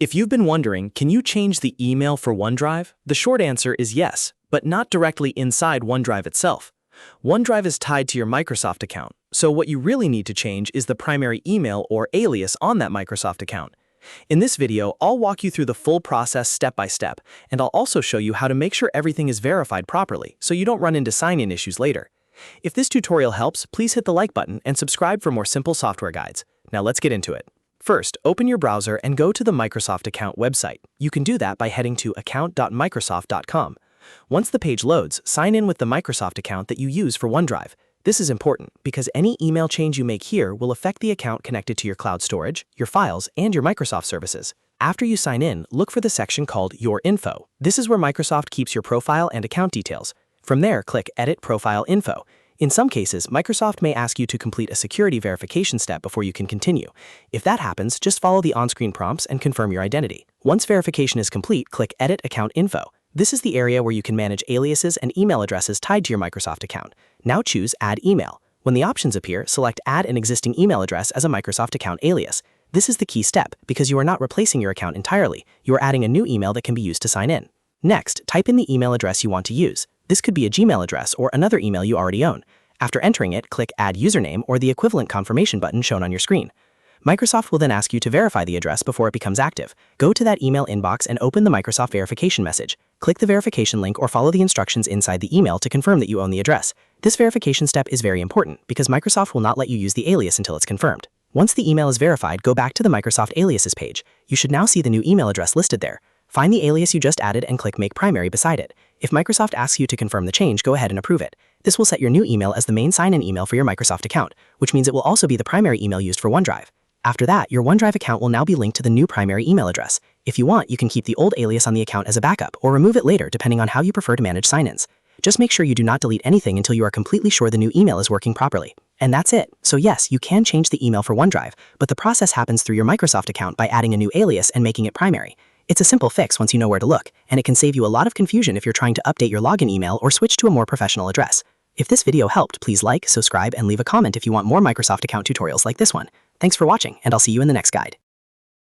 If you've been wondering, can you change the email for OneDrive? The short answer is yes, but not directly inside OneDrive itself. OneDrive is tied to your Microsoft account, so what you really need to change is the primary email or alias on that Microsoft account. In this video, I'll walk you through the full process step by step, and I'll also show you how to make sure everything is verified properly so you don't run into sign-in issues later. If this tutorial helps, please hit the like button and subscribe for more simple software guides. Now let's get into it. First, open your browser and go to the Microsoft account website. You can do that by heading to account.microsoft.com. Once the page loads, sign in with the Microsoft account that you use for OneDrive. This is important because any email change you make here will affect the account connected to your cloud storage, your files, and your Microsoft services. After you sign in, look for the section called Your Info. This is where Microsoft keeps your profile and account details. From there, click Edit Profile Info. In some cases, Microsoft may ask you to complete a security verification step before you can continue. If that happens, just follow the on-screen prompts and confirm your identity. Once verification is complete, click Edit Account Info. This is the area where you can manage aliases and email addresses tied to your Microsoft account. Now choose Add Email. When the options appear, select Add an existing email address as a Microsoft account alias. This is the key step because you are not replacing your account entirely. You are adding a new email that can be used to sign in. Next, type in the email address you want to use. This could be a Gmail address or another email you already own. After entering it, click Add Username or the equivalent confirmation button shown on your screen. Microsoft will then ask you to verify the address before it becomes active. Go to that email inbox and open the Microsoft verification message. Click the verification link or follow the instructions inside the email to confirm that you own the address. This verification step is very important because Microsoft will not let you use the alias until it's confirmed. Once the email is verified, go back to the Microsoft Aliases page. You should now see the new email address listed there. Find the alias you just added and click Make Primary beside it. If Microsoft asks you to confirm the change, go ahead and approve it. This will set your new email as the main sign-in email for your Microsoft account, which means it will also be the primary email used for OneDrive. After that, your OneDrive account will now be linked to the new primary email address. If you want, you can keep the old alias on the account as a backup or remove it later depending on how you prefer to manage sign-ins. Just make sure you do not delete anything until you are completely sure the new email is working properly. And that's it. So yes, you can change the email for OneDrive, but the process happens through your Microsoft account by adding a new alias and making it primary. It's a simple fix once you know where to look, and it can save you a lot of confusion if you're trying to update your login email or switch to a more professional address. If this video helped, please like, subscribe, and leave a comment if you want more Microsoft account tutorials like this one. Thanks for watching, and I'll see you in the next guide.